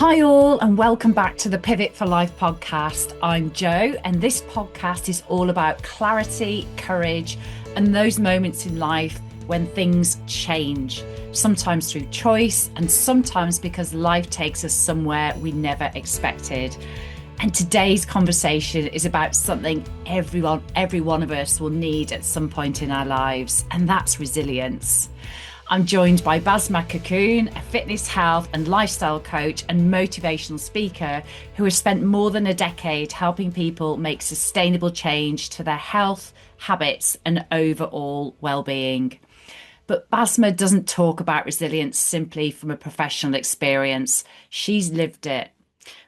Hi, all, and welcome back to the Pivot for Life podcast. I'm Jo, and this podcast is all about clarity, courage, and those moments in life when things change, sometimes through choice, and sometimes because life takes us somewhere we never expected. And today's conversation is about something every one of us will need at some point in our lives, and that's resilience. I'm joined by Basma Al Kakoun, a fitness, health, and lifestyle coach and motivational speaker who has spent more than a decade helping people make sustainable change to their health, habits, and overall well-being. But Basma doesn't talk about resilience simply from a professional experience. She's lived it.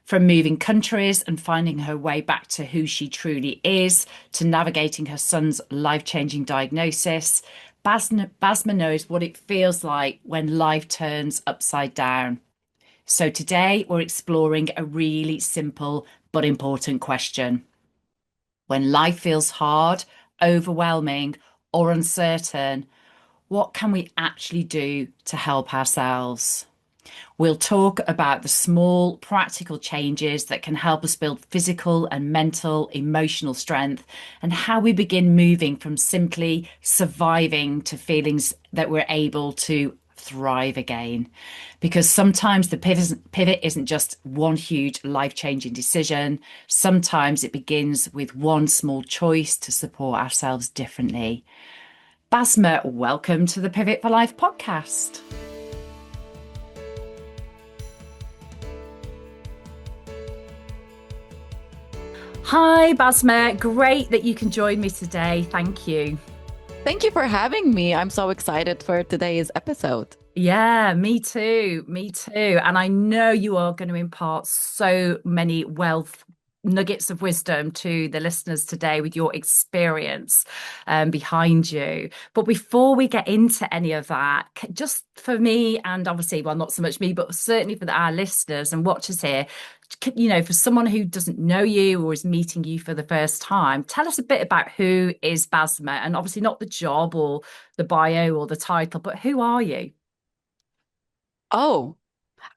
From moving countries and finding her way back to who she truly is, to navigating her son's life-changing diagnosis, Basma knows what it feels like when life turns upside down. So today we're exploring a really simple but important question. When life feels hard, overwhelming, or uncertain, what can we actually do to help ourselves? We'll talk about the small, practical changes that can help us build physical and mental, emotional strength, and how we begin moving from simply surviving to feelings that we're able to thrive again. Because sometimes the pivot isn't just one huge life-changing decision. Sometimes it begins with one small choice to support ourselves differently. Basma, welcome to the Pivot for Life podcast. Hi, Basma. Great that you can join me today. Thank you. Thank you for having me. I'm so excited for today's episode. Yeah, me too. Me too. And I know you are going to impart so many wealth nuggets of wisdom to the listeners today with your experience behind you. But before we get into any of that, just for me, and obviously, well, not so much me, but certainly for our listeners and watchers here, for someone who doesn't know you or is meeting you for the first time, tell us a bit about who is Basma, and obviously not the job or the bio or the title, but who are you? Oh,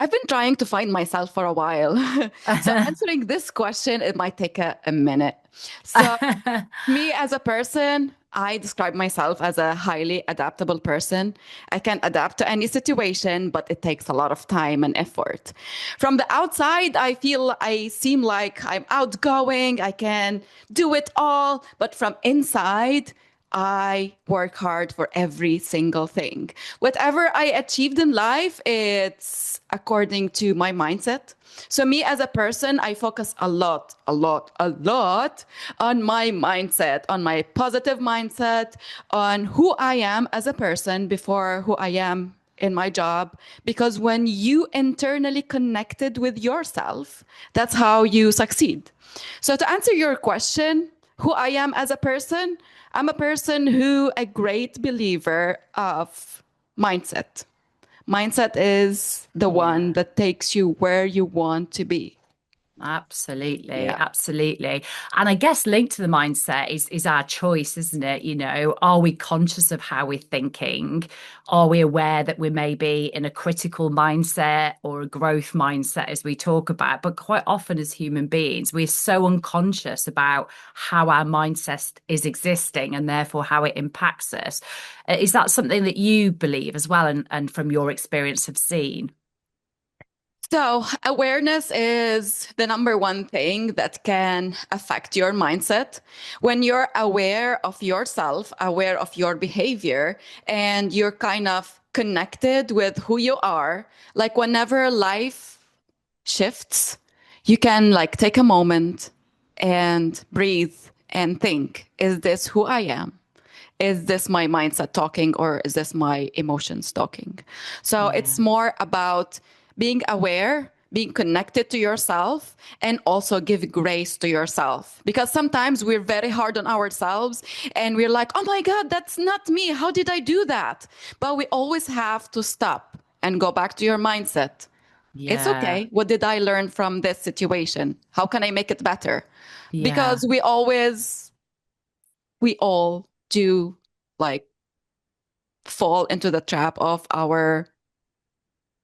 I've been trying to find myself for a while. So answering this question, it might take a minute. So me as a person, I describe myself as a highly adaptable person. I can adapt to any situation, but it takes a lot of time and effort. From the outside, I seem like I'm outgoing, I can do it all, but from inside, I work hard for every single thing. Whatever I achieved in life, it's according to my mindset. So me as a person, I focus a lot on my mindset, on my positive mindset, on who I am as a person before who I am in my job. Because when you internally connected with yourself, that's how you succeed. So to answer your question, who I am as a person, I'm a person who a great believer of mindset. Mindset is the one Yeah. that takes you where you want to be. Absolutely, Yeah. absolutely. And I guess linked to the mindset is our choice, isn't it? Are we conscious of how we're thinking? Are we aware that we may be in a critical mindset or a growth mindset as we talk about? But quite often as human beings, we're so unconscious about how our mindset is existing and therefore how it impacts us. Is that something that you believe as well and from your experience have seen? So, awareness is the number one thing that can affect your mindset. When you're aware of yourself, aware of your behavior, and you're kind of connected with who you are, like whenever life shifts, you can like take a moment and breathe and think, is this who I am? Is this my mindset talking or is this my emotions talking? So it's Yeah. more about being aware, being connected to yourself, and also give grace to yourself. Because sometimes we're very hard on ourselves and we're like, oh my God, that's not me. How did I do that? But we always have to stop and go back to your mindset. It's Yeah. okay. What did I learn from this situation? How can I make it better? Yeah. Because we all do like fall into the trap of our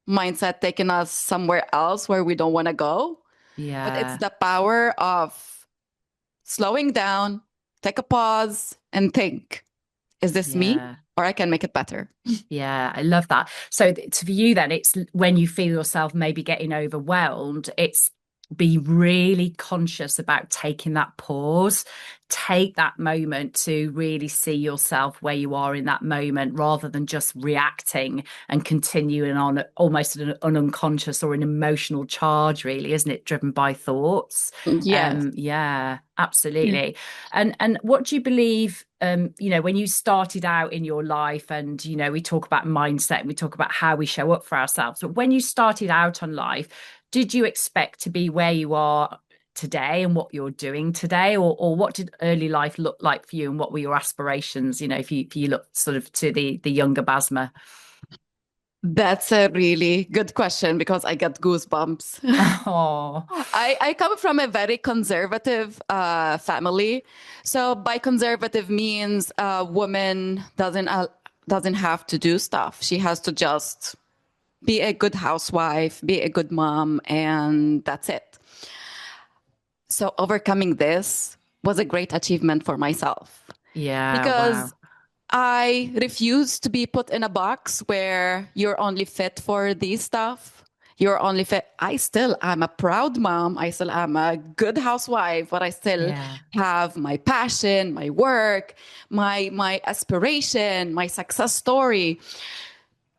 mindset taking us somewhere else where we don't want to go. But it's Yeah. the power of slowing down, take a pause, and think, is this me Yeah. or I can make it better? Yeah, I love that. So for you then, it's when you feel yourself maybe getting overwhelmed, it's be really conscious about taking that pause, take that moment to really see yourself where you are in that moment rather than just reacting and continuing on almost an unconscious or an emotional charge, really, isn't it? Driven by thoughts. Yes. Yeah, Yeah. absolutely. And what do you believe, when you started out in your life and, we talk about mindset and we talk about how we show up for ourselves, but when you started out on life, did you expect to be where you are today and what you're doing today? Or what did early life look like for you and what were your aspirations, if you look sort of to the younger Basma? That's a really good question because I get goosebumps. Oh, I come from a very conservative family. So by conservative means a woman doesn't have to do stuff. She has to just be a good housewife, be a good mom, and that's it. So overcoming this was a great achievement for myself yeah, because wow. I refuse to be put in a box where you're only fit for these stuff. You're only fit. I still am a proud mom. I still am a good housewife, but I still Yeah, have my passion, my work, my aspiration, my success story.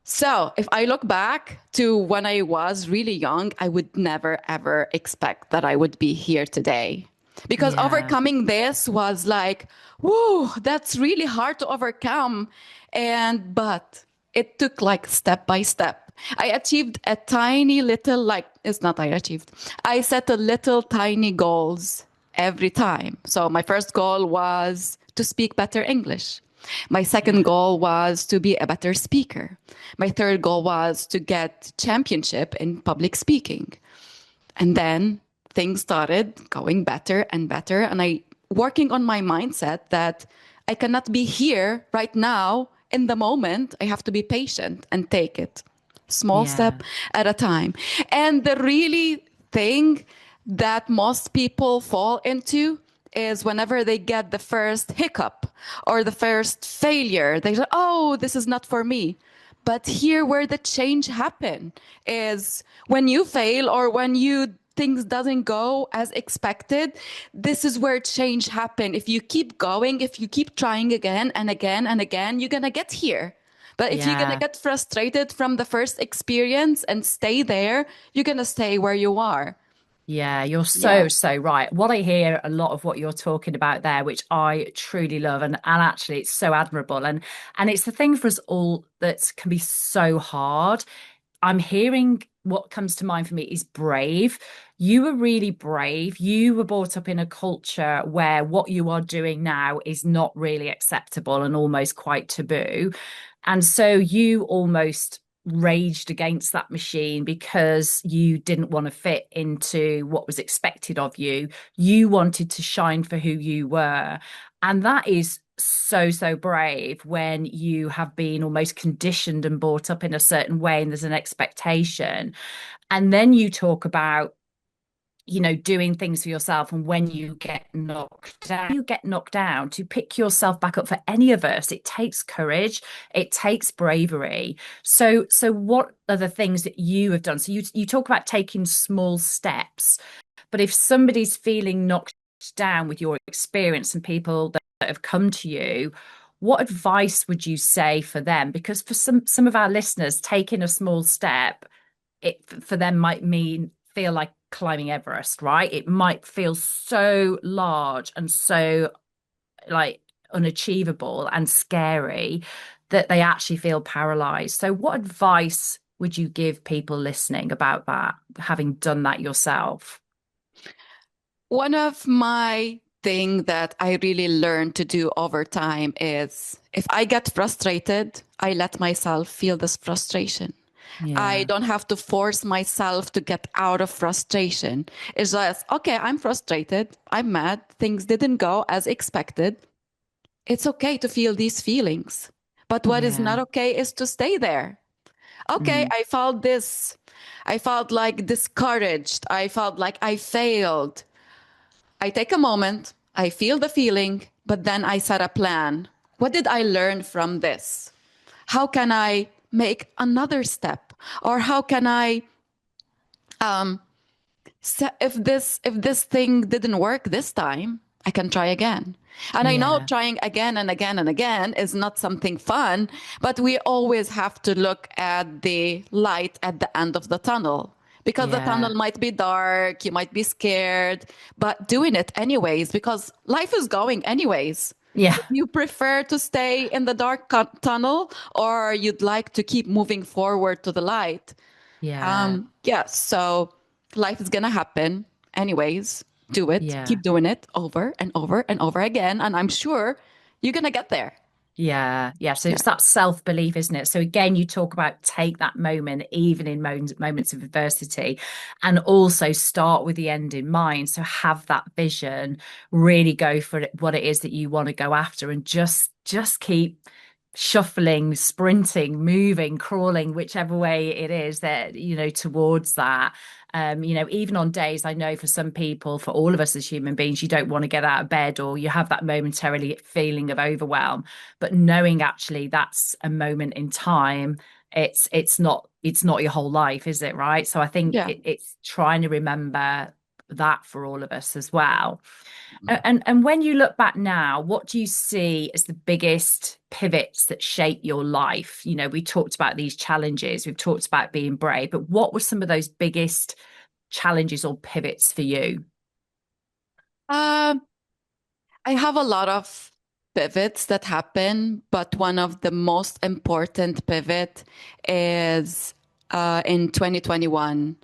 So if I look back to when I was really young, I would never ever expect that I would be here today. Because yeah, overcoming this was like, whoa, that's really hard to overcome. But it took like step by step. I achieved a tiny little, like, it's not I achieved. I set a little tiny goals every time. So my first goal was to speak better English. My second yeah, goal was to be a better speaker. My third goal was to get championship in public speaking. And then things started going better and better. And I working on my mindset that I cannot be here right now in the moment. I have to be patient and take it small yeah, step at a time. And the really thing that most people fall into is whenever they get the first hiccup or the first failure, they say, oh, this is not for me. But here where the change happen is when you fail or when you things doesn't go as expected, this is where change happen. If you keep going, if you keep trying again and again and again, you're gonna get here. But if you're gonna yeah. get frustrated from the first experience and stay there, you're gonna stay where you are. Yeah, you're Yeah. so, so right. What I hear a lot of what you're talking about there, which I truly love, and actually it's so admirable. And it's the thing for us all that can be so hard. I'm hearing what comes to mind for me is brave. You were really brave. You were brought up in a culture where what you are doing now is not really acceptable and almost quite taboo. And so you almost raged against that machine because you didn't want to fit into what was expected of you. You wanted to shine for who you were. And that is so, so brave when you have been almost conditioned and brought up in a certain way and there's an expectation. And then you talk about doing things for yourself. And when you get knocked down, to pick yourself back up for any of us, it takes courage, it takes bravery. So what are the things that you have done? So you talk about taking small steps, but if somebody's feeling knocked down with your experience and people that have come to you, what advice would you say for them? Because for some of our listeners, taking a small step, it for them might mean feel like climbing Everest, right? It might feel so large and so like unachievable and scary that they actually feel paralyzed. So what advice would you give people listening about that, having done that yourself? One of my thing that I really learned to do over time is if I get frustrated, I let myself feel this frustration. I Yeah, don't have to force myself to get out of frustration. It's just, okay, I'm frustrated. I'm mad. Things didn't go as expected. It's okay to feel these feelings. But what is not yeah, okay is to stay there. okay, Mm. I felt this. I felt like discouraged. I felt like I failed. I take a moment, I feel the feeling, but then I set a plan. What did I learn from this? How can I make another step? Or how can I if this thing didn't work this time, I can try again. And I know Yeah. trying again and again and again is not something fun, but we always have to look at the light at the end of the tunnel. Because the Yeah. tunnel might be dark, you might be scared, but doing it anyways, because life is going anyways. Yeah. If you prefer to stay in the dark tunnel or you'd like to keep moving forward to the light, Yeah. yeah, so life is gonna happen anyways. Do it, Yeah. keep doing it over and over and over again, and I'm sure you're gonna get there. Yeah, yeah. So Yeah, it's that self-belief, isn't it? So again, you talk about take that moment, even in moments of adversity, and also start with the end in mind. So have that vision, really go for it, what it is that you want to go after, and just keep shuffling, sprinting, moving, crawling, whichever way it is that, towards that. Even on days, I know for some people, for all of us as human beings, you don't want to get out of bed or you have that momentarily feeling of overwhelm, but knowing actually that's a moment in time, it's not your whole life, is it? Right. So I think yeah. it's trying to remember that for all of us as well. And when you look back now, what do you see as the biggest pivots that shape your life? We talked about these challenges, we've talked about being brave, but what were some of those biggest challenges or pivots for you? Um, I have a lot of pivots that happen, but one of the most important pivot is in 2021.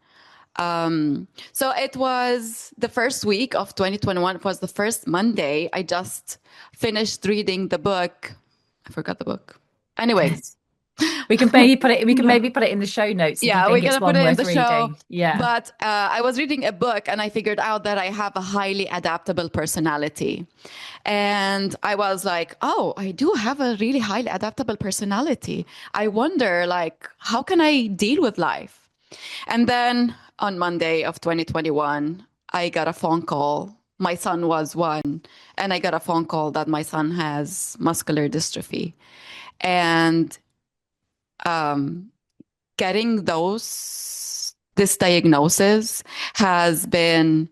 So it was the first week of 2021. It was the first Monday. I just finished reading the book. I forgot the book. Anyways, We can maybe put it in the show notes if you yeah, we're think it's gonna put one it in worth the show. reading. Yeah. But I was reading a book and I figured out that I have a highly adaptable personality. And I was like, oh, I do have a really highly adaptable personality. I wonder, like, how can I deal with life? And then on Monday of 2021, I got a phone call. My son was one, and I got a phone call that my son has muscular dystrophy. And getting this diagnosis has been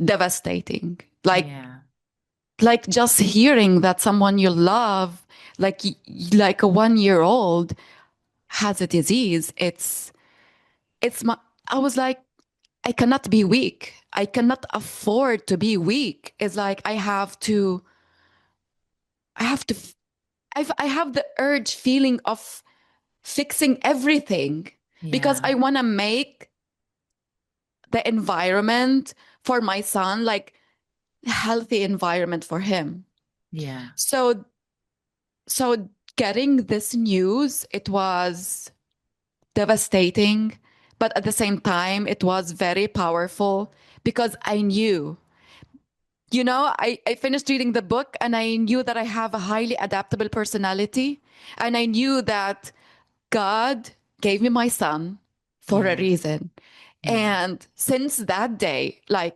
devastating. Yeah. Like just hearing that someone you love, like like a 1 year old has a disease, it's my I was like, I cannot be weak. I cannot afford to be weak. It's like I have to, I have the urge feeling of fixing everything because Yeah. I want to make the environment for my son like a healthy environment for him. Yeah. So, so getting this news, it was devastating, but at the same time, it was very powerful because I knew. I finished reading the book and I knew that I have a highly adaptable personality. And I knew that God gave me my son for a Yeah. reason. Yeah. And since that day, like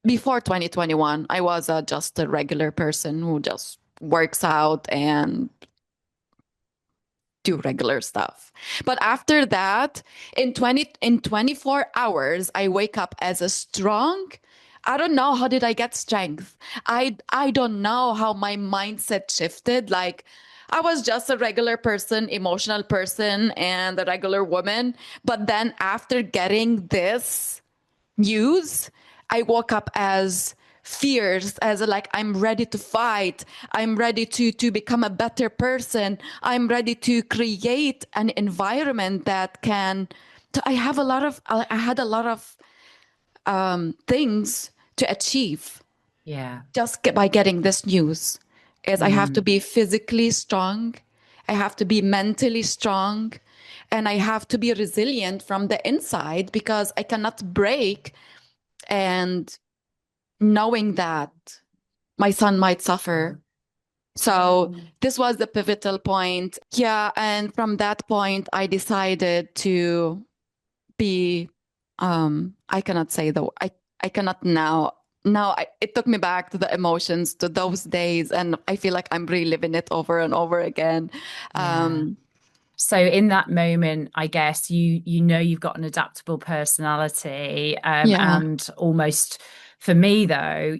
before 2021, I was just a regular person who just works out and do regular stuff. But after that, in 24 hours, I wake up as a strong. I don't know how did I get strength. I don't know how my mindset shifted. Like I was just a regular person, emotional person, and a regular woman. But then after getting this news, I woke up as fierce, as like I'm ready to fight. I'm ready to become a better person. I'm ready to create an environment that can. I have a lot of. I had a lot of things to achieve Yeah. just by getting this news. Is I have to Mm. be physically strong. I have to be mentally strong. And I have to be resilient from the inside because I cannot break and knowing that my son might suffer So this was the pivotal point. Yeah, and from that point, I decided to be, I cannot say though, I cannot now. Now it took me back to the emotions, to those days, and I feel like I'm reliving it over and over again. Yeah. Um, So in that moment, I guess you know you've got an adaptable personality, yeah. and almost for me though,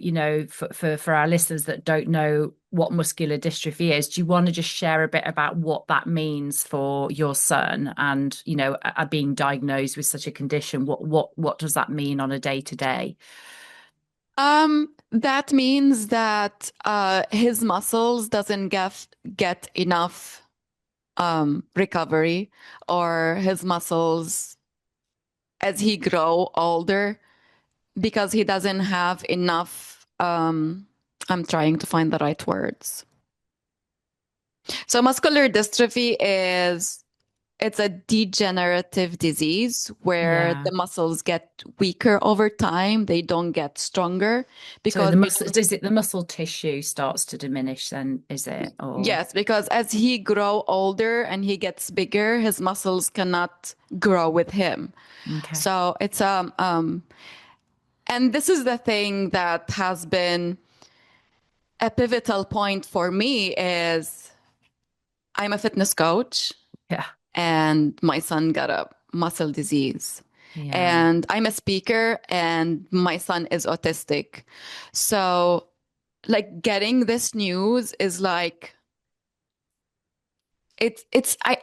for our listeners that don't know what muscular dystrophy is, do you want to just share a bit about what that means for your son and being diagnosed with such a condition? What does that mean on a day to day? That means that his muscles doesn't get enough recovery, or his muscles as he grow older, because he doesn't have enough. I'm trying to find the right words. So muscular dystrophy is, it's a degenerative disease where Yeah. the muscles get weaker over time. They don't get stronger So because the muscle, is it the muscle tissue starts to diminish then, is it? Or yes, because as he grow older and he gets bigger, his muscles cannot grow with him. okay. So it's and this is the thing that has been a pivotal point for me is I'm a fitness coach Yeah. and my son got a muscle disease. Yeah. And I'm a speaker and my son is autistic. So like getting this news is like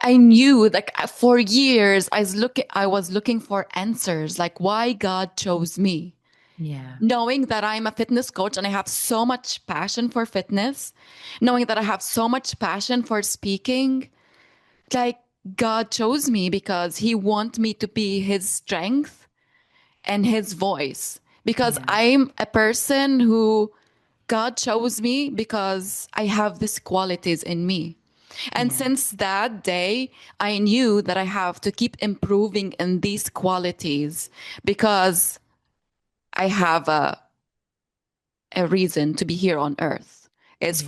I knew like for years I was looking for answers like why God chose me, Yeah. knowing that I'm a fitness coach and I have so much passion for fitness, knowing that I have so much passion for speaking, like God chose me because he want me to be his strength and his voice, because Yeah. I'm a person who God chose me because I have these qualities in me. And Yeah. since that day, I knew that I have to keep improving in these qualities because I have a reason to be here on earth. It's Yeah.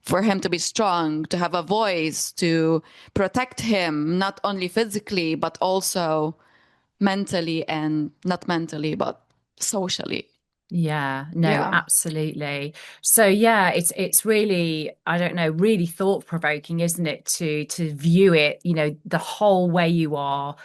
for him to be strong, to have a voice, to protect him, not only physically, but also mentally, and not mentally, but socially. Yeah, no, Yeah. absolutely. So yeah, it's really, I don't know, really thought provoking, isn't it, to view it, the whole way you are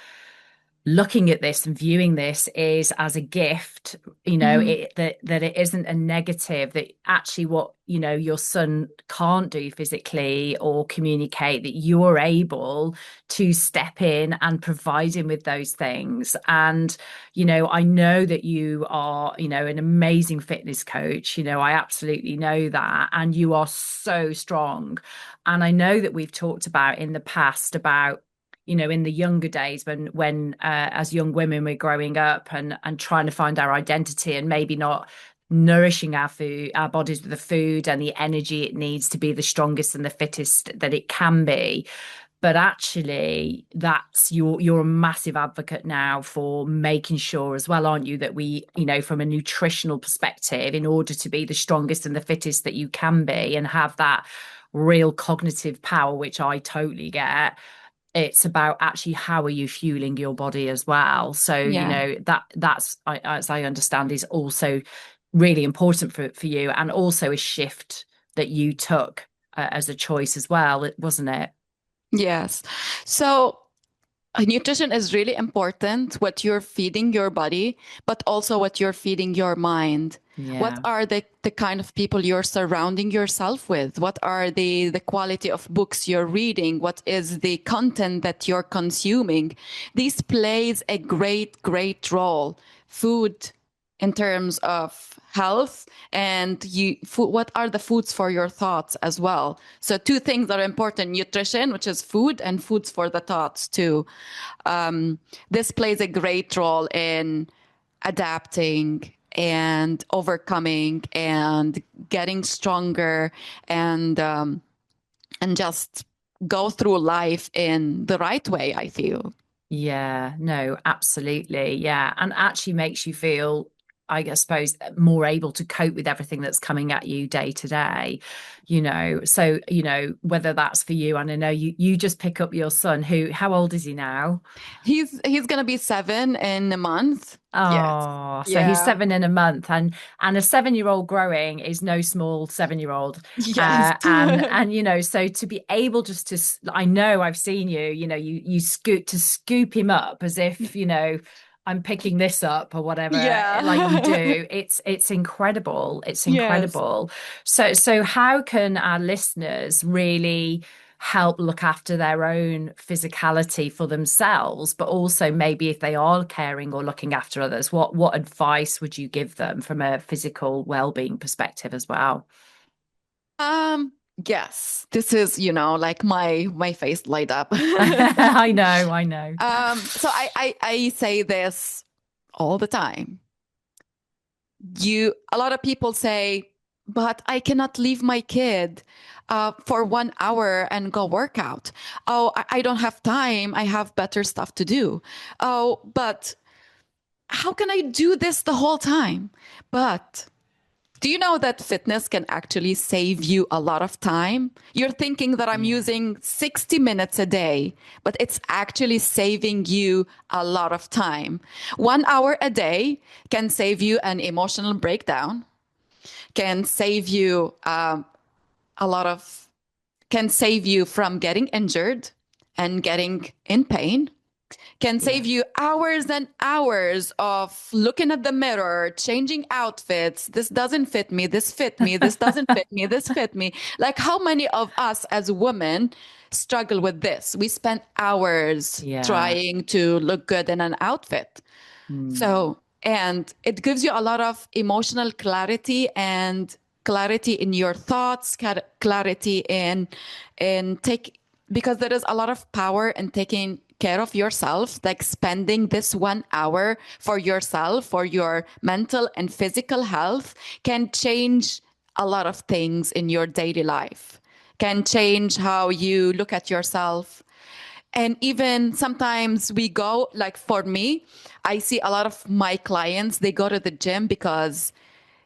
looking at this and viewing this is as a gift, Mhm. that it isn't a negative, that actually what, your son can't do physically or communicate, that you're able to step in and provide him with those things. And, I know that you are, an amazing fitness coach. I absolutely know that. And you are so strong. And I know that we've talked about in the past about in the younger days when as young women we're growing up and trying to find our identity and maybe not nourishing our bodies with the food and the energy it needs to be the strongest and the fittest that it can be. But actually that's you're a massive advocate now for making sure as well, aren't you, that we, from a nutritional perspective, in order to be the strongest and the fittest that you can be and have that real cognitive power, which I totally get, it's about actually how are you fueling your body as well. So Yeah. that's as I understand is also really important for you, and also a shift that you took as a choice as well, wasn't it? Yes. So nutrition is really important, what you're feeding your body, but also what you're feeding your mind. What Yeah. are the kind of people you're surrounding yourself with? What are the quality of books you're reading? What is the content that you're consuming? This plays a great role. Food in terms of health, and food, what are the foods for your thoughts as well. So two things that are important: nutrition, which is food, and foods for the thoughts too. This plays a great role in adapting and overcoming and getting stronger, and just go through life in the right way, I feel. Yeah, no, absolutely. Yeah. And actually makes you feel I suppose, more able to cope with everything that's coming at you day to day, so whether that's for you, and I know you just pick up your son, how old is he now? He's gonna be 7 in a month. Yes. Oh, so he's Yeah. 7 in a month, and a 7-year-old growing is no small 7-year-old. Yes. And so to be able just I know I've seen you scoop him up as if I'm picking this up or whatever, like you Yeah. do. It's incredible. It's Yes. incredible. So how can our listeners really help look after their own physicality for themselves, but also maybe if they are caring or looking after others, what advice would you give them from a physical well-being perspective as well? Um, yes, this is, like my face light up. I know, I know. So I say this all the time. A lot of people say, but I cannot leave my kid for 1 hour and go work out. Oh, I don't have time. I have better stuff to do. Oh, but how can I do this the whole time? But do you know that fitness can actually save you a lot of time? You're thinking that I'm Yeah. using 60 minutes a day, but it's actually saving you a lot of time. 1 hour a day can save you an emotional breakdown, can save you a lot of, can save you from getting injured and getting in pain, can Yeah. save you hours and hours of looking at the mirror, changing outfits. This doesn't fit me. This fit me. This doesn't fit me. This fit me. Like, how many of us as women struggle with this? We spend hours Yeah. trying to look good in an outfit. Mm. So, and it gives you a lot of emotional clarity and clarity in your thoughts, clarity in take, because there is a lot of power in taking care of yourself, like spending this 1 hour for yourself, for your mental and physical health can change a lot of things in your daily life, can change how you look at yourself. And even sometimes we go, like for me, I see a lot of my clients, they go to the gym because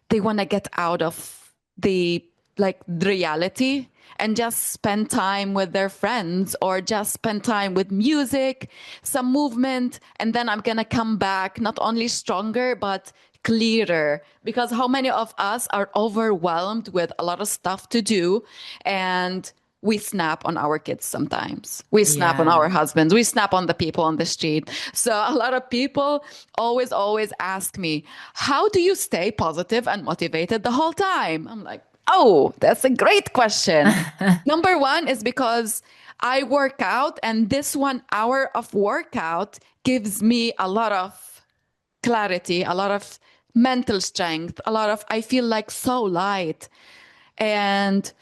they want to get out of the the reality and just spend time with their friends or just spend time with music, some movement, and then I'm going to come back not only stronger but clearer, because how many of us are overwhelmed with a lot of stuff to do, and we snap on our kids sometimes. We snap on Yeah. our husbands. We snap on the people on the street. So a lot of people always ask me, how do you stay positive and motivated the whole time? I'm like, oh, that's a great question. Number one is because I work out, and this 1 hour of workout gives me a lot of clarity, a lot of mental strength, I feel like so light. And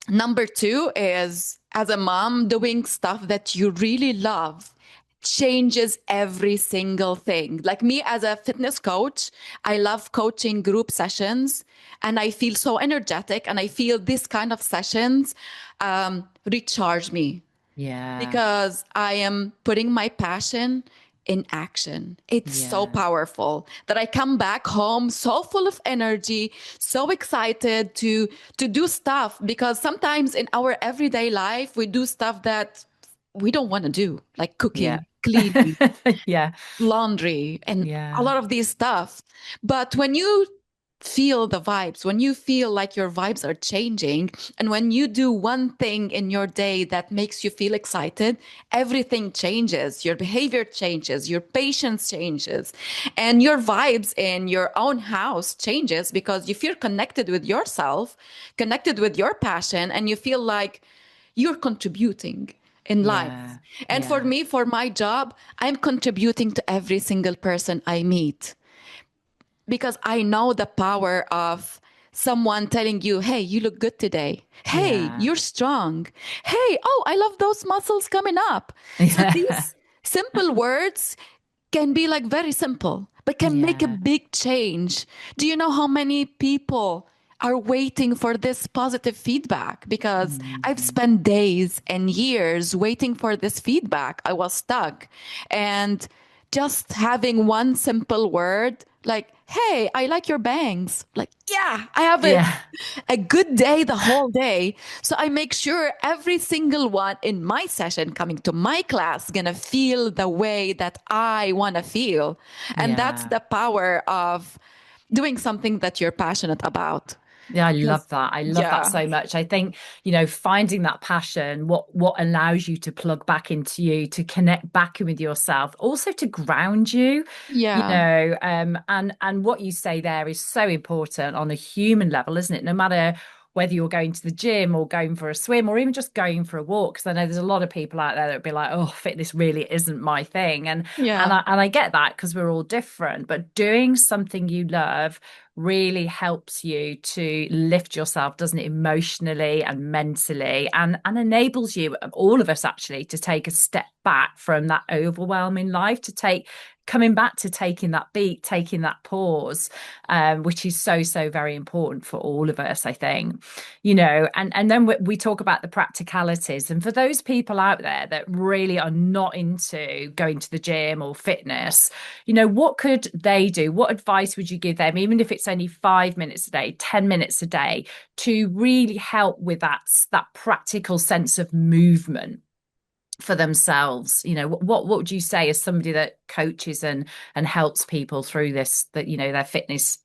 number two is, as a mom, doing stuff that you really love changes every single thing. Like me as a fitness coach, I love coaching group sessions, and I feel so energetic, and I feel this kind of sessions recharge me Yeah. because I am putting my passion in action. It's so Yeah. powerful that I come back home so full of energy, so excited to do stuff, because sometimes in our everyday life we do stuff that we don't want to do, like Yeah. cooking, cleaning, Yeah. laundry, and a Yeah. lot of these stuff. But when you feel the vibes, when you feel like your vibes are changing, and when you do one thing in your day that makes you feel excited, everything changes. Your behavior changes, your patience changes, and your vibes in your own house changes, because you feel connected with yourself, connected with your passion, and you feel like you're contributing in life. Yeah. And for Yeah. me, for my job, I'm contributing to every single person I meet, because I know the power of someone telling you, hey, you look good today. Hey, Yeah. you're strong. Hey, oh, I love those muscles coming up. So Yeah. these simple words can be like very simple, but can make a Yeah. big change. Do you know how many people are waiting for this positive feedback? Because I've Mhm. spent days and years waiting for this feedback. I was stuck. And just having one simple word, like, hey, I like your bangs. Like, yeah, I have Yeah. a good day the whole day. So I make sure every single one in my session coming to my class gonna feel the way that I want to feel. And that's Yeah. the power of doing something that you're passionate about. Yeah, I Because, love that. I love that yeah, so much. I think, finding that passion, what allows you to plug back into you, to connect back in with yourself, also to ground you, yeah, and what you say there is so important on a human level, isn't it? No matter whether you're going to the gym or going for a swim or even just going for a walk, because I know there's a lot of people out there that would be like, oh, fitness really isn't my thing. And yeah. I get that because we're all different, but doing something you love really helps you to lift yourself, doesn't it, emotionally and mentally, and enables you, all of us actually, to take a step back from that overwhelming life, to take coming back to taking that beat, taking that pause, which is so very important for all of us, I think. And then we talk about the practicalities, and for those people out there that really are not into going to the gym or fitness, what could they do? What advice would you give them, even if it's only 5 minutes a day, 10 minutes a day, to really help with that practical sense of movement for themselves? What would you say as somebody that coaches and helps people through this, that their fitness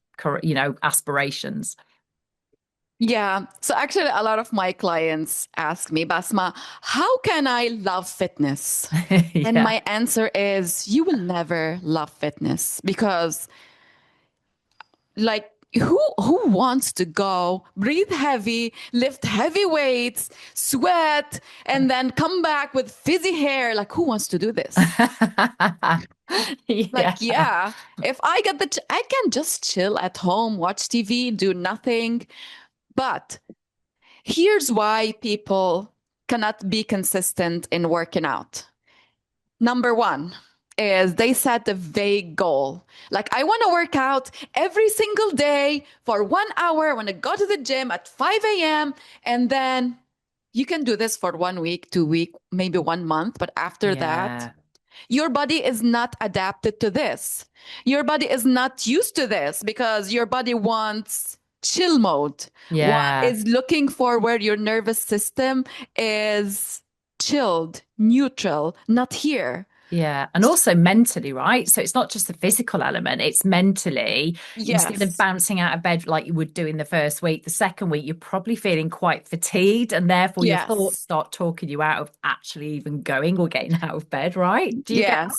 aspirations? Yeah. So actually, a lot of my clients ask me, Basma, how can I love fitness? And Yeah. my answer is, you will never love fitness because, like, who wants to go breathe heavy, lift heavy weights, sweat, and then come back with frizzy hair? Like, who wants to do this? Like, Yeah. yeah, if I get I can just chill at home, watch TV, do nothing. But here's why people cannot be consistent in working out. Number one is they set a vague goal. Like, I want to work out every single day for 1 hour. I want to go to the gym at 5 a.m. And then you can do this for 1 week, 2 week, maybe 1 month. But after that, Yeah. your body is not adapted to this. Your body is not used to this because your body wants chill mode. Yeah. Is looking for where your nervous system is chilled, neutral, not here. Yeah. And also mentally, right? So it's not just the physical element, it's mentally. Instead of Yes. bouncing out of bed like you would do in the first week, the second week, you're probably feeling quite fatigued. And therefore, your thoughts Yes. start talking you out of actually even going or getting out of bed, right? Do you get Yes.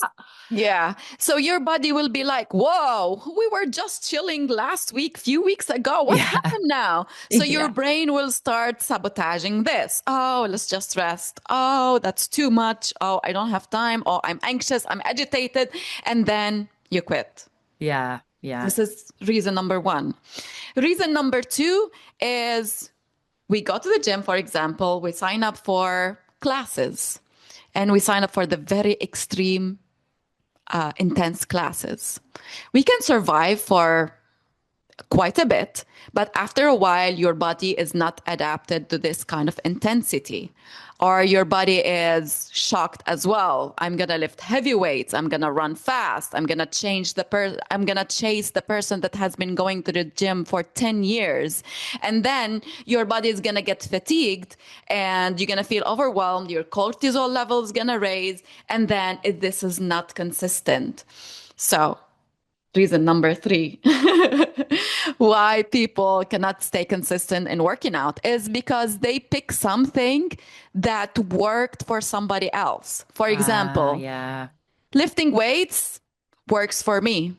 Yeah. So your body will be like, whoa, we were just chilling last week, few weeks ago. What that? happened now? So your Yeah. brain will start sabotaging this. Oh, let's just rest. Oh, that's too much. Oh, I don't have time. Oh, I'm anxious. I'm agitated. And then you quit. Yeah. Yeah. This is reason number one. Reason number two is we go to the gym, for example, we sign up for classes and we sign up for the very extreme intense classes. We can survive for quite a bit, but after a while, your body is not adapted to this kind of intensity. Or your body is shocked as well. I'm gonna lift heavy weights. I'm gonna run fast. I'm gonna chase the person that has been going to the gym for 10 years. And then your body is gonna get fatigued and you're gonna feel overwhelmed. Your cortisol level is gonna raise. And then this is not consistent. So reason number three why people cannot stay consistent in working out is because they pick something that worked for somebody else. For example, Yeah. lifting weights works for me.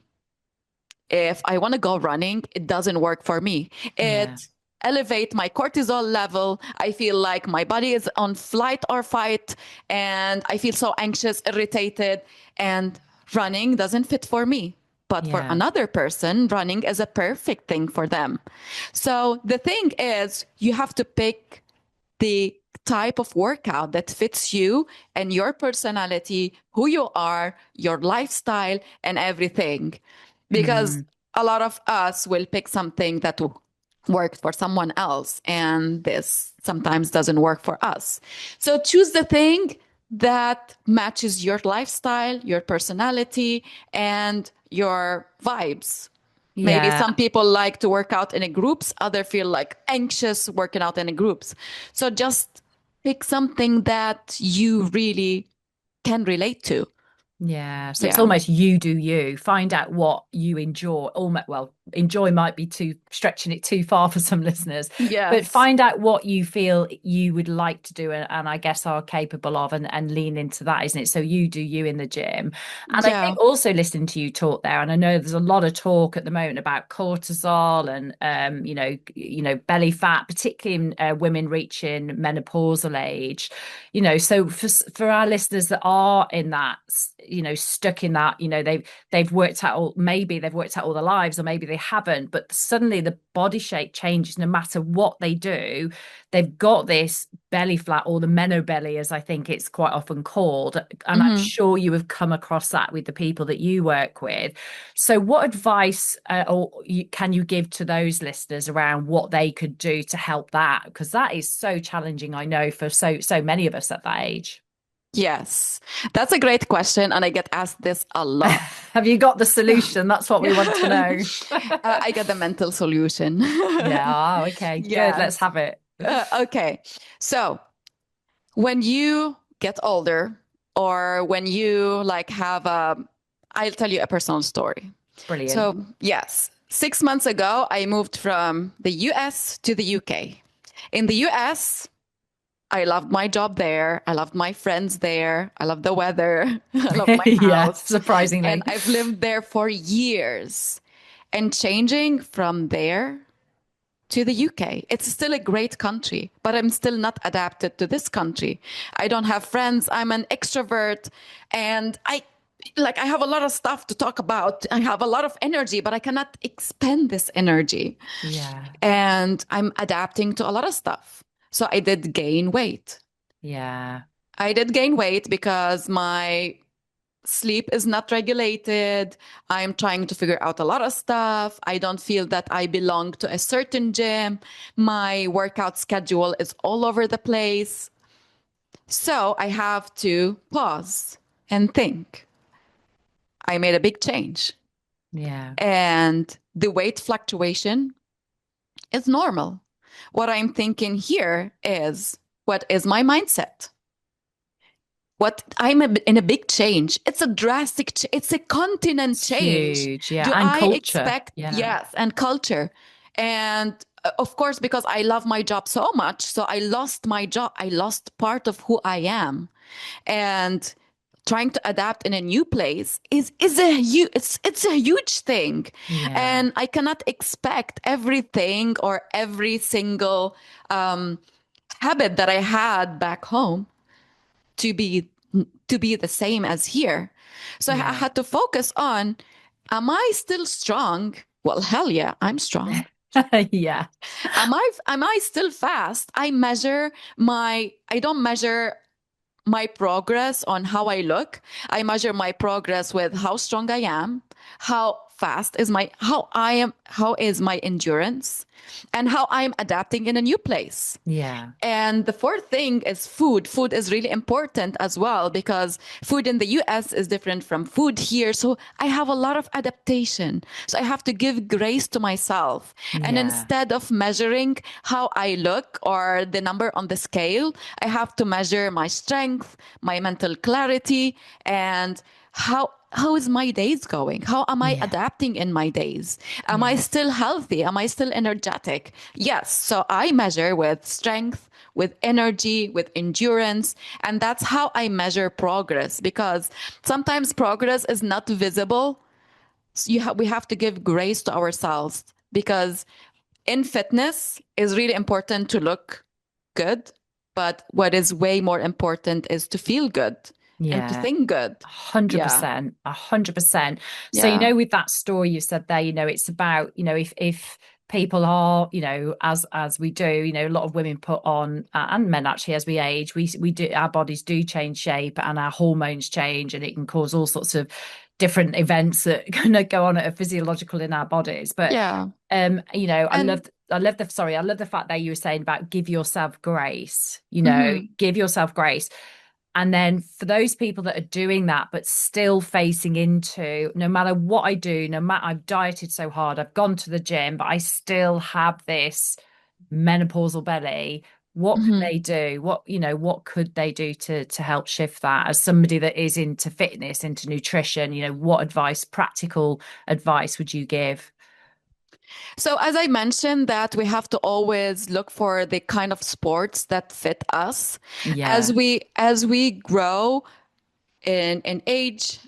If I want to go running, it doesn't work for me. Yeah. It elevate my cortisol level. I feel like my body is on flight or fight and I feel so anxious, irritated, and running doesn't fit for me. But for Yeah. another person, running is a perfect thing for them. So the thing is, you have to pick the type of workout that fits you and your personality, who you are, your lifestyle, and everything. Because Mm. a lot of us will pick something that works for someone else, and this sometimes doesn't work for us. So choose the thing that matches your lifestyle, your personality, and your vibes. Maybe Yeah. some people like to work out in a groups, other feel like anxious working out in a groups. So just pick something that you really can relate to. Yeah, so it's Yeah. almost you do you. Find out what you enjoy. Almost, well, enjoy might be too stretching it too far for some listeners, but Yes. find out what you feel you would like to do, and I guess are capable of, and lean into that, isn't it? So you do you in the gym, and I Yeah. think also listening to you talk there, and I know there's a lot of talk at the moment about cortisol and belly fat, particularly in women reaching menopausal age. So for our listeners that are in that, stuck in that, they've worked out all, maybe they've worked out all their lives, or maybe they haven't, but suddenly the body shape changes no matter what they do. They've got this belly flat, or the menobelly, as I think it's quite often called, and I'm Hmm. sure you have come across that with the people that you work with. So what advice can you give to those listeners around what they could do to help that? Because that is so challenging, I know, for so many of us at that age. Yes. That's a great question. And I get asked this a lot. Have you got the solution? That's what we want to know. I got the mental solution. Yeah, okay, good. Let's Yes. have it. Okay. So when you get older, or when you like have a, I'll tell you a personal story. Brilliant. So, yes, 6 months ago, I moved from the US to the UK. In the US, I loved my job there. I loved my friends there. I love the weather. I love my Yeah, house. And surprisingly. I've lived there for years. And changing from there to the UK, it's still a great country, but I'm still not adapted to this country. I don't have friends. I'm an extrovert, and I have a lot of stuff to talk about. I have a lot of energy, but I cannot expend this energy. Yeah, And I'm adapting to a lot of stuff. So I did gain weight. yeah, I did gain weight because my sleep is not regulated. I'm trying to figure out a lot of stuff. I don't feel that I belong to a certain gym. My workout schedule is all over the place. So I have to pause and think. I made a big change. yeah, And the weight fluctuation is normal. What I'm thinking here is, what is my mindset? What in a big change. It's a drastic, it's a continent it's change. huge. Yeah, Do and I culture. expect, Yeah, yes, and culture. And of course, because I love my job so much, so I lost my job. I lost part of who I am. And trying to adapt in a new place is a huge, it's a huge thing. yeah, And I cannot expect everything, or every single habit that I had back home to be the same as here. So I yeah, had to focus on, am I still strong? Well, hell yeah, I'm strong. yeah, Am I still fast? I don't measure my progress on how I look. I measure my progress with how strong I am, how fast is how is my endurance, and how I'm adapting in a new place. yeah, And the fourth thing is food. Food is really important as well, because food in the US is different from food here. So I have a lot of adaptation. So I have to give grace to myself. And yeah, instead of measuring how I look or the number on the scale, I have to measure my strength, my mental clarity, and how is my days going? How am I yeah, adapting in my days? Am I yeah, still healthy? Am I still energetic? Yes. So I measure with strength, with energy, with endurance. And that's how I measure progress, because sometimes progress is not visible. So we have to give grace to ourselves, because in fitness is really important to look good. But what is way more important is to feel good and to yeah. think good. Yeah. 100%, 100%. So, Yeah. with that story you said there, it's about, if people are, as we do, a lot of women put on, and men actually, as we age, we do, our bodies do change shape and our hormones change, and it can cause all sorts of different events that kind of go on at a physiological in our bodies. But Yeah. And I love the fact that you were saying about give yourself grace, mhm. give yourself grace. And then for those people that are doing that, but still facing into no matter what I do, no matter I've dieted so hard, I've gone to the gym, but I still have this menopausal belly. What can Mhm. they do? What could they do to help shift that? As somebody that is into fitness, into nutrition, what advice, practical advice would you give? So as I mentioned that we have to always look for the kind of sports that fit us. Yeah. As we grow in age,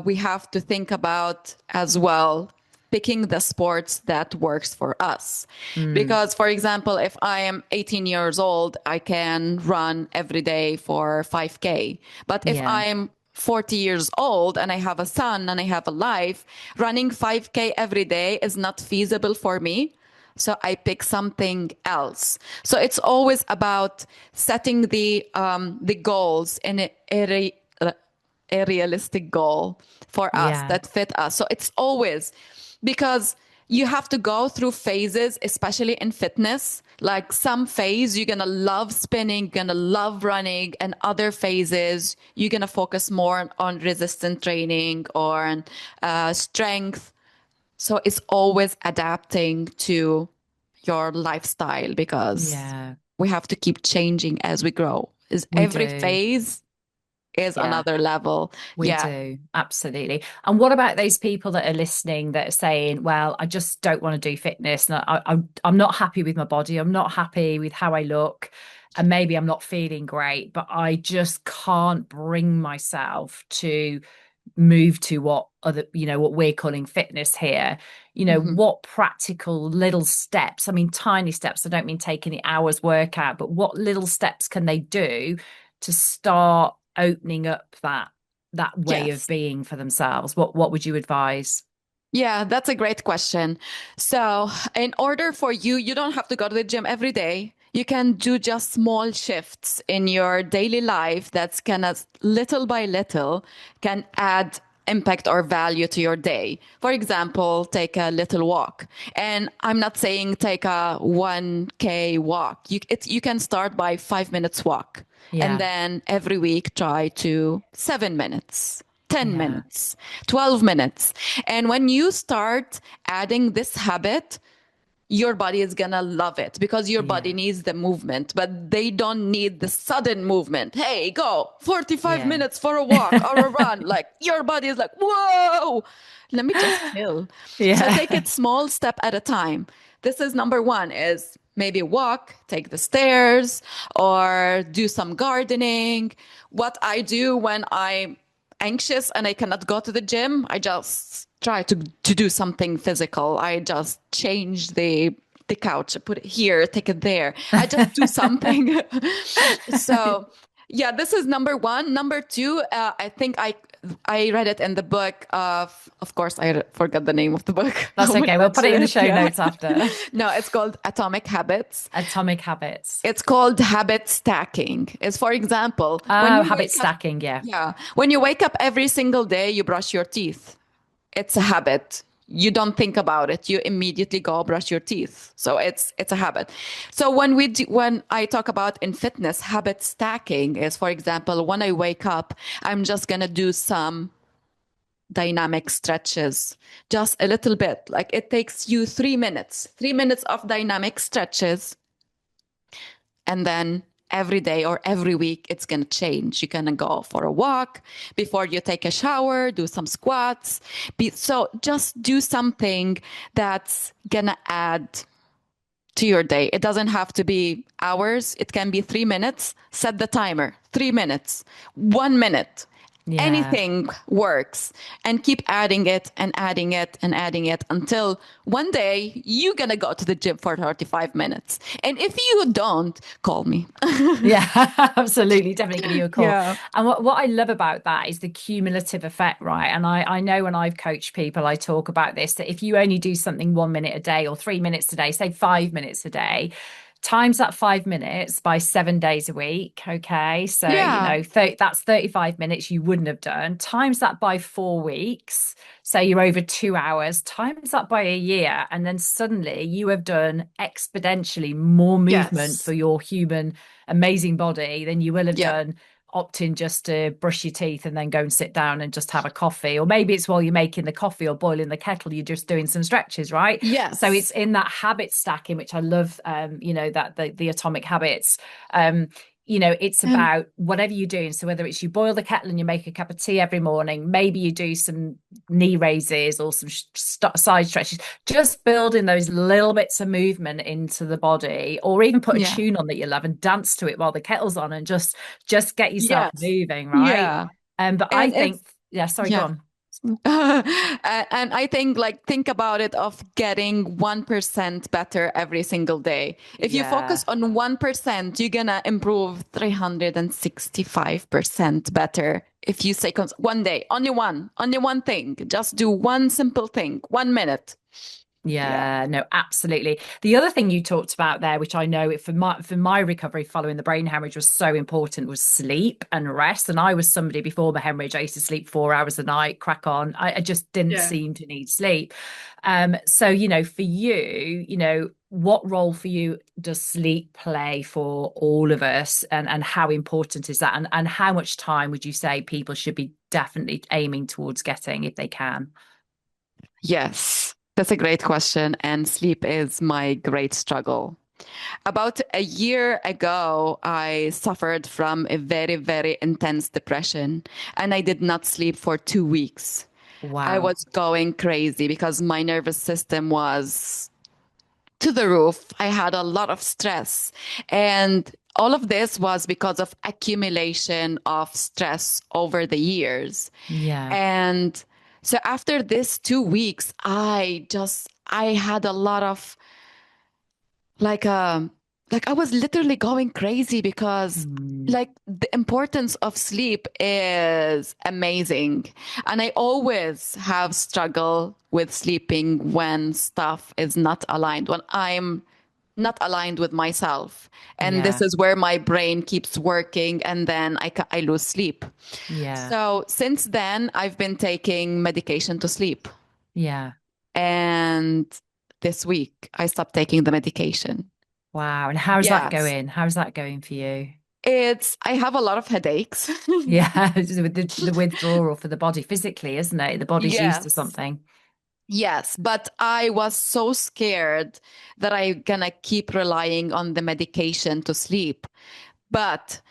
we have to think about as well picking the sports that works for us. Mm, Because, for example, if I am 18 years old, I can run every day for 5K. But if yeah. I'm 40 years old and I have a son and I have a life, running 5K every day is not feasible for me. So I pick something else. So it's always about setting the goals in a realistic goal for us Yeah. that fit us. So it's always because you have to go through phases, especially in fitness. Like some phase, you're going to love spinning, you're going to love running, and other phases, you're going to focus more on resistance training or on strength. So it's always adapting to your lifestyle because Yeah. we have to keep changing as we grow. Is We every do. phase is Yeah. another level. We Yeah. do, absolutely. And what about those people that are listening that are saying, "Well, I just don't want to do fitness, and I'm not happy with my body. I'm not happy with how I look, and maybe I'm not feeling great, but I just can't bring myself to move to what we're calling fitness here. Mhm. What practical little steps? I mean, tiny steps. I don't mean taking the hours workout, but what little steps can they do to start opening up that way of Yes. being for themselves? What would you advise? Yeah, that's a great question. So, in order for you, you don't have to go to the gym every day. You can do just small shifts in your daily life that's gonna little by little can add impact or value to your day. For example, take a little walk. And I'm not saying take a 1K walk. You can start by 5 minutes walk. And Yeah, then every week try to 7 minutes. 10 yeah, minutes, 12 minutes. And when you start adding this habit, your body is gonna love it because your body yeah, needs the movement, but they don't need the sudden movement. Hey, go 45 yeah. minutes for a walk or a run. Like your body is like, whoa, let me just chill. So take Yeah, it small step at a time. This is number one is maybe walk, take the stairs or do some gardening. What I do when I'm anxious and I cannot go to the gym, I just try to do something physical. I just change the couch, I put it here, take it there. I just do something. So yeah, this is number one. Number two, I think I read it in the book of course I forgot the name of the book. I that's will okay. We'll put mention it in the it. show Yeah. notes after. No, it's called Atomic Habits. Atomic Habits. It's called habit stacking. It's for example, when Oh, you habit wake up, stacking. Yeah, yeah, when you wake up every single day, you brush your teeth. It's a habit. You don't think about it. You immediately go brush your teeth. So it's a habit. So when I talk about in fitness, habit stacking is, for example, when I wake up, I'm just gonna do some dynamic stretches, just a little bit. Like it takes you 3 minutes, 3 minutes of dynamic stretches, and then every day or every week it's going to change. You're going to go for a walk before you take a shower, do some squats. So just do something that's going to add to your day. It doesn't have to be hours. It can be 3 minutes. Set the timer, 3 minutes, 1 minute. yeah. Anything works and keep adding it and adding it and adding it until one day you're going to go to the gym for 35 minutes. And if you don't, call me. Yeah, absolutely. Definitely give you a call. Yeah. And what I love about that is the cumulative effect, right? And I know when I've coached people, I talk about this that if you only do something 1 minute a day or 3 minutes a day, say 5 minutes a day, times that 5 minutes by 7 days a week. Okay. So, Yeah. that's 35 minutes you wouldn't have done. Times that by 4 weeks. So you're over 2 hours, times that by a year. And then suddenly you have done exponentially more movement Yes. for your human amazing body than you will have Yeah. done opting just to brush your teeth and then go and sit down and just have a coffee. Or maybe it's while you're making the coffee or boiling the kettle, you're just doing some stretches, right? So it's Yes. in that habit stacking, which I love, that the atomic habits. Um, it's And about whatever you're doing. So whether it's you boil the kettle and you make a cup of tea every morning, maybe you do some knee raises or some side stretches, just building those little bits of movement into the body, or even put a yeah. tune on that you love and dance to it while the kettle's on, and just get yourself Yes. moving, right? Yeah. But I And it's think, yeah, sorry, go yeah. on. And I think, like, think about it of getting 1% better every single day. If you Yeah. focus on 1%, you're gonna improve 365% better. If you say one day, only one thing, just do one simple thing, 1 minute. Yeah. Yeah, no, absolutely. The other thing you talked about there, which I know for my recovery following the brain hemorrhage was so important, was sleep and rest. And I was somebody before the hemorrhage, I used to sleep 4 hours a night, crack on. I just didn't Yeah. seem to need sleep. So for you, what role for you does sleep play for all of us, and how important is that? And how much time would you say people should be definitely aiming towards getting if they can? Yes, that's a great question. And sleep is my great struggle. About a year ago, I suffered from a very, very intense depression, and I did not sleep for 2 weeks. I Wow. was going crazy because my nervous system was to the roof. I had a lot of stress. And all of this was because of accumulation of stress over the years. Yeah. And so after this 2 weeks, I had a lot of like I was literally going crazy because Mm. like the importance of sleep is amazing. And I always have struggle with sleeping when stuff is not aligned, when I'm not aligned with myself. And this Yeah. is where my brain keeps working and then I lose sleep. Yeah. So since then, I've been taking medication to sleep. Yeah. And this week, I stopped taking the medication. Wow. And how's that Yes. going? How's that going for you? I have a lot of headaches. Yeah, just with the withdrawal for the body physically, isn't it? The body's used to Yes. something. Yes. But I was so scared that I'm gonna keep relying on the medication to sleep. But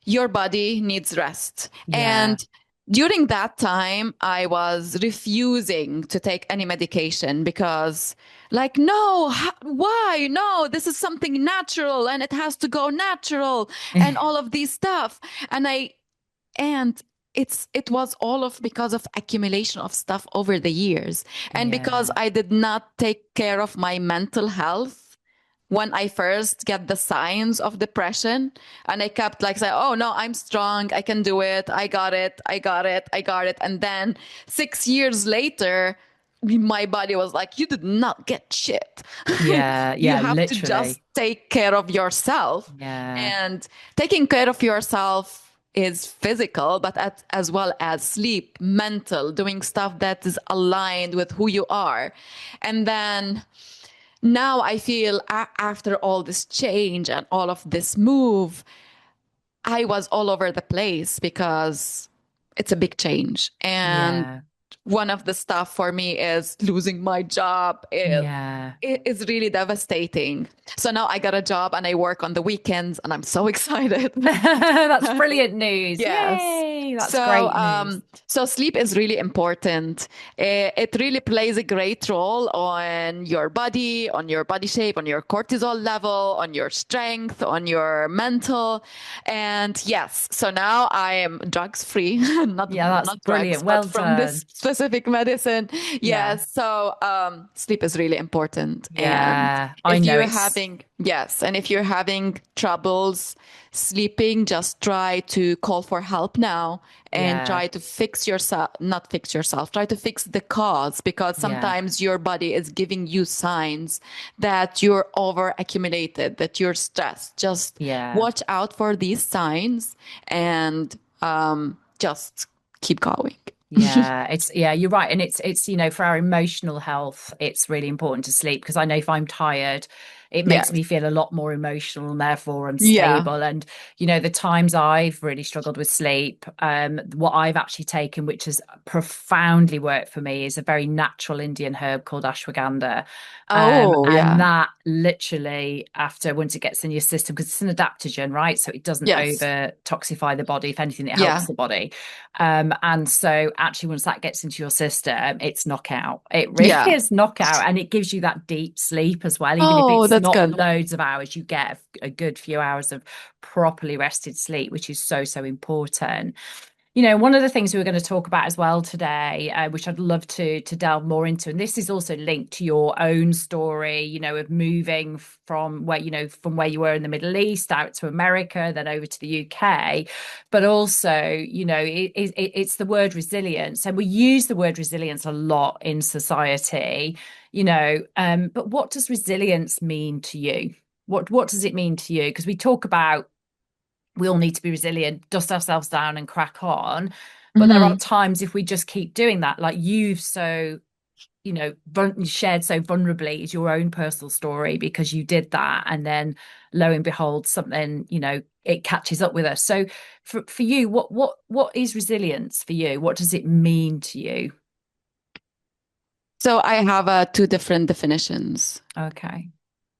your body needs rest. Yeah. And during that time, I was refusing to take any medication because, like, no, why? No, this is something natural and it has to go natural and all of these stuff. And and it was all of because of accumulation of stuff over the years. And because Yeah. I did not take care of my mental health when I first get the signs of depression, and I kept like saying, oh no, I'm strong, I can do it, I got it, I got it, I got it. And then 6 years later, my body was like, you did not get shit. Yeah. You Yeah. have to just Literally. take care of yourself. Yeah. And taking care of yourself is physical, but as well as sleep, mental, doing stuff that is aligned with who you are. And then now I feel after all this change and all of this move, I was all over the place because it's a big change. And Yeah. one of the stuff for me is losing my job. Yeah. It is really devastating. So now I got a job and I work on the weekends and I'm so excited. That's brilliant news. Yes. Yay. That's great news. So sleep is really important. It really plays a great role on your body shape, on your cortisol level, on your strength, on your mental. And yes, so now I am drugs free, Yeah, that's not drugs, brilliant. but Well from this done. specific medicine. Yeah. Yes. So sleep is really important. And Yeah. I if know you're it's having, yes, and if you're having troubles sleeping, just try to call for help now and yeah. try to fix yourself, not fix yourself, try to fix the cause because Yeah. sometimes your body is giving you signs that you're over accumulated, that you're stressed. Just Yeah. watch out for these signs and just keep going. Yeah, you're right. And it's for our emotional health, it's really important to sleep, because I know if I'm tired, It makes Yes. me feel a lot more emotional and therefore Yeah. unstable. And, the times I've really struggled with sleep, what I've actually taken, which has profoundly worked for me, is a very natural Indian herb called ashwagandha. Oh, And yeah. that literally, after once it gets in your system, because it's an adaptogen, right? So it doesn't Yes. over toxify the body. If anything, it helps Yeah. the body. And so actually, once that gets into your system, it's knockout. It really Yeah. is knockout. And it gives you that deep sleep as well. Even if Oh, it's that's not good. loads of hours, you get a good few hours of properly rested sleep, which is so, so important. One of the things we were going to talk about as well today, which I'd love to delve more into, and this is also linked to your own story, of moving from where you were in the Middle East out to America, then over to the UK, but also, it's the word resilience, and we use the word resilience a lot in society, but what does resilience mean to you? What does it mean to you? Because we talk about we all need to be resilient, dust ourselves down and crack on. But there are Hmm. times if we just keep doing that, like you've shared so vulnerably is your own personal story because you did that. And then lo and behold, something, it catches up with us. So for you, what is resilience for you? What does it mean to you? So I have two different definitions. Okay.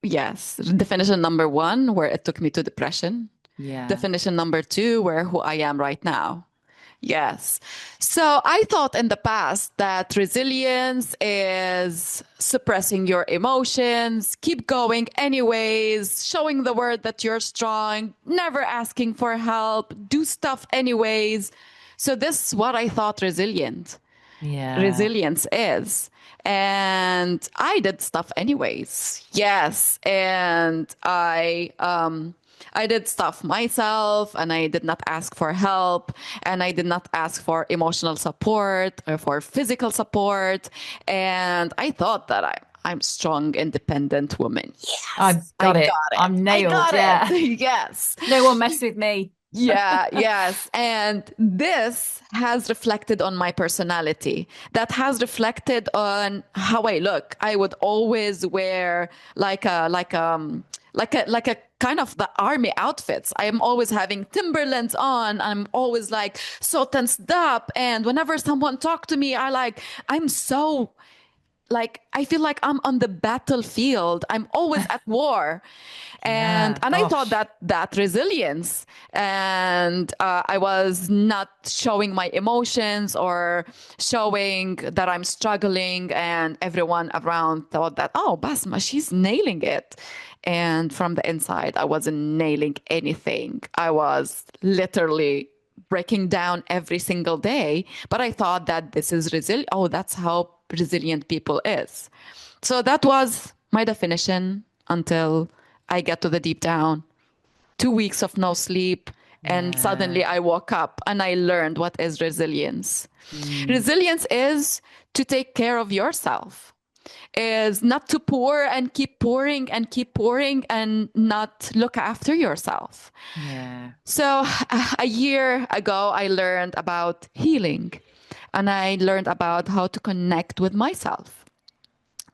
Yes. Definition number one, where it took me to depression. Yeah. Definition number two, where who I am right now. Yes. So I thought in the past that resilience is suppressing your emotions, keep going anyways, showing the world that you're strong, never asking for help, do stuff anyways. So this is what I thought Yeah. resilience is. And I did stuff anyways. Yes. And I did stuff myself and I did not ask for help and I did not ask for emotional support or for physical support. And I thought that I'm strong, independent woman. I've Yes, I got it. got it. I'm I nailed. got it. Yeah. Yes. No one mess with me. Yeah, yes. And this has reflected on my personality. That has reflected on how I look. I would always wear like a kind of the army outfits. I am always having Timberlands on. I'm always like so tensed up. And whenever someone talk to me, I'm so like I feel like I'm on the battlefield. I'm always at war. And Yeah. I thought Gosh. that resilience, and I was not showing my emotions or showing that I'm struggling, and everyone around thought that, oh, Basma, she's nailing it. And from the inside, I wasn't nailing anything. I was literally breaking down every single day. But I thought that this is resilient. Oh, that's how resilient people is. So that was my definition until I get to the deep down. 2 weeks of no sleep. And Yeah. suddenly I woke up and I learned what is resilience. Mm. Resilience is to take care of yourself, is not to pour and keep pouring and keep pouring and not look after yourself. Yeah. So a year ago, I learned about healing and I learned about how to connect with myself,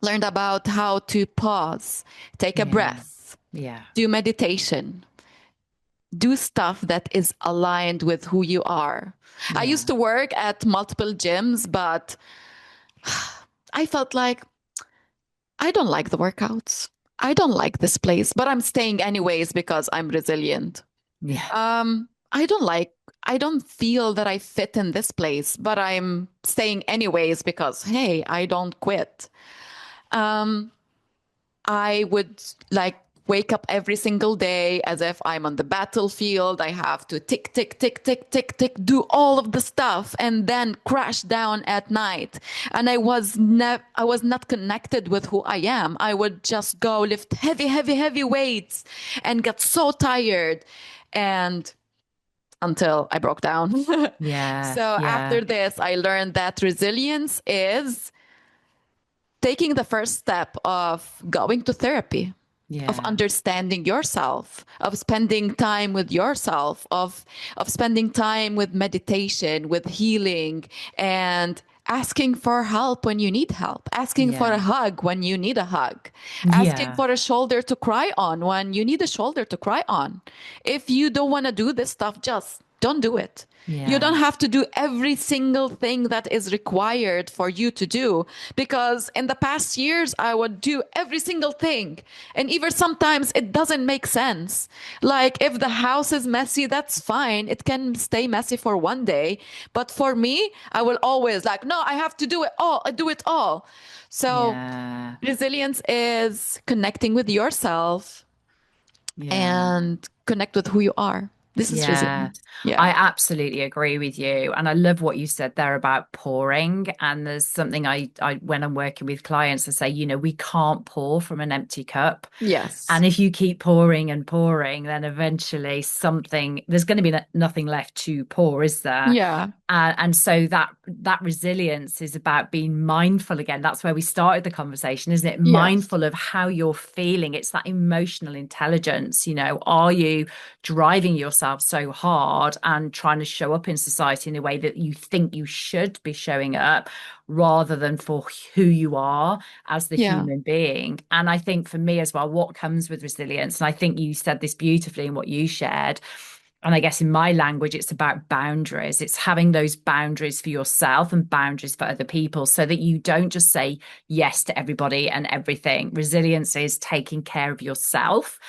learned about how to pause, take a Yeah. breath, Yeah. do meditation, do stuff that is aligned with who you are. I used Yeah. to work at multiple gyms, but I felt like I don't like the workouts. I don't like this place, but I'm staying anyways because I'm resilient. Yeah. I don't feel that I fit in this place, but I'm staying anyways because, hey, I don't quit. Um, I would like wake up every single day as if I'm on the battlefield. I have to tick, tick, tick, tick, tick, tick, do all of the stuff and then crash down at night. And I was not connected with who I am. I would just go lift heavy, heavy, heavy weights and get so tired. And until I broke down. Yeah. So Yeah. after this, I learned that resilience is taking the first step of going to therapy, of Yeah. understanding yourself, of spending time with yourself, of spending time with meditation, with healing, and asking for help when you need help, asking for a Yeah. hug when you need a hug, asking Yeah. for a shoulder to cry on when you need a shoulder to cry on. If you don't want to do this stuff, just don't do it. You don't Yeah. have to do every single thing that is required for you to do. Because in the past years, I would do every single thing. And even sometimes it doesn't make sense. Like if the house is messy, that's fine. It can stay messy for one day. But for me, I will always like, no, I have to do it all. I do it all. So Yeah. resilience is connecting with yourself Yeah. and connect with who you are. This is Yeah, resilience. Yeah. I absolutely agree with you. And I love what you said there about pouring. And there's something when I'm working with clients, I say, we can't pour from an empty cup. Yes. And if you keep pouring and pouring, then eventually there's going to be nothing left to pour, is there? Yeah. And so that resilience is about being mindful again. That's where we started the conversation, isn't it? Yes. Mindful of how you're feeling. It's that emotional intelligence. Are you driving yourself so hard and trying to show up in society in a way that you think you should be showing up rather than for who you are as the Yeah. human being? And I think for me as well, what comes with resilience, and I think you said this beautifully in what you shared, and I guess in my language, it's about boundaries. It's having those boundaries for yourself and boundaries for other people so that you don't just say yes to everybody and everything. Resilience is taking care of yourself.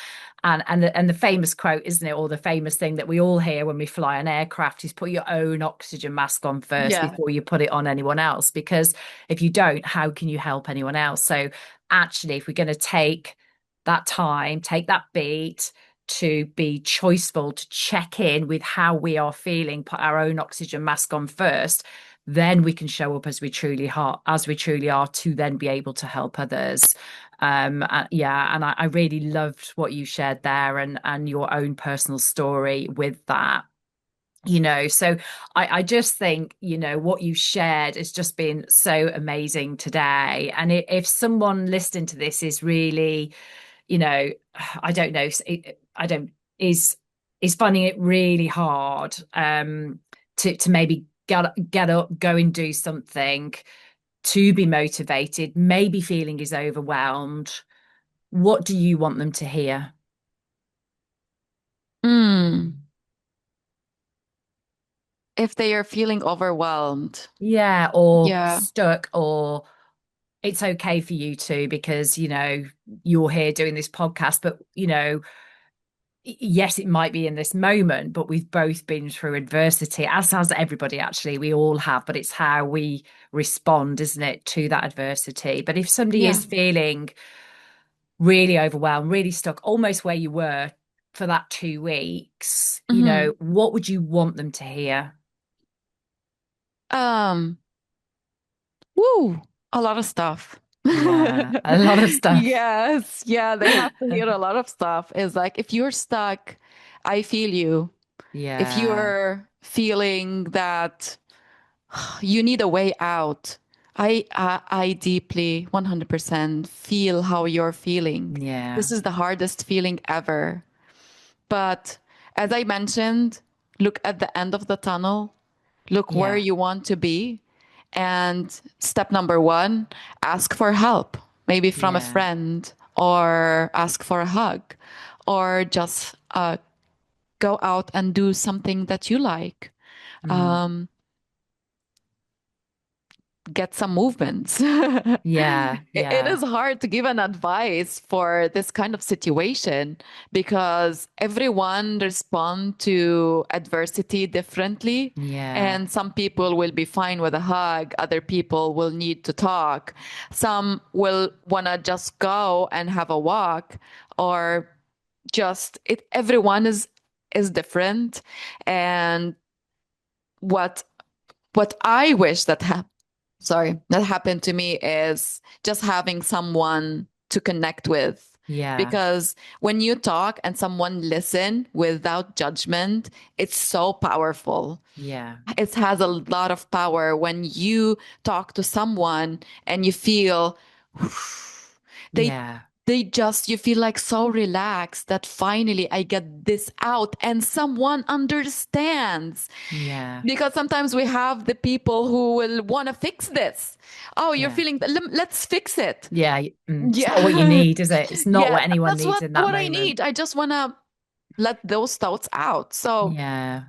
And the famous quote, isn't it, or the famous thing that we all hear when we fly an aircraft is put your own oxygen mask on first Yeah. before you put it on anyone else. Because if you don't, how can you help anyone else? So actually, if we're going to take that time, take that beat, to be choiceful, to check in with how we are feeling, put our own oxygen mask on first, then we can show up as we truly are, to then be able to help others. Yeah, and I really loved what you shared there, and your own personal story with that. So I just think, what you shared has just been so amazing today. And if someone listening to this is really, you know, I don't know, I don't is finding it really hard to maybe get up, go and do something, to be motivated, maybe feeling is overwhelmed. What do you want them to hear? Mm. If they are feeling overwhelmed. Yeah, or Yeah. stuck, or it's okay for you to, because you're here doing this podcast, but yes, it might be in this moment, but we've both been through adversity, as has everybody. Actually, we all have, but it's how we respond, isn't it, to that adversity? But if somebody Yeah. is feeling really overwhelmed, really stuck, almost where you were for that 2 weeks, Hmm. what would you want them to hear? Um, Woo, a lot of stuff. Yeah, a lot of stuff. Yes, yeah, they have to hear a lot of stuff. It's like if you're stuck, I feel you. If Yeah, you're feeling that you need a way out, I deeply 100% feel how you're feeling. yeah, This is the hardest feeling ever. But as I mentioned, look at the end of the tunnel, look where yeah, you want to be. And step number one, ask for help, maybe from a yeah. friend, or ask for a hug, or just go out and do something that you like. Mm. Um, get some movements. Yeah, It is yeah, hard to give an advice for this kind of situation because everyone respond to adversity differently, yeah. and some people will be fine with a hug, other people will need to talk, some will want to just go and have a walk, or just it everyone is different. And what what I wish that happened to me is just having someone to connect with. Yeah, Because when you talk and someone listen without judgment, it's so powerful. yeah, It has a lot of power when you talk to someone and you feel they yeah, you feel like so relaxed that finally I get this out and someone understands. Yeah. Because sometimes we have the people who will want to fix this. Oh, you're Yeah. feeling, let's fix it. Yeah. It's not what you Yeah. need, is it? It's not Yeah, what anyone that's needs what in that what I moment. need. I just want to let those thoughts out. So Yeah. Yeah.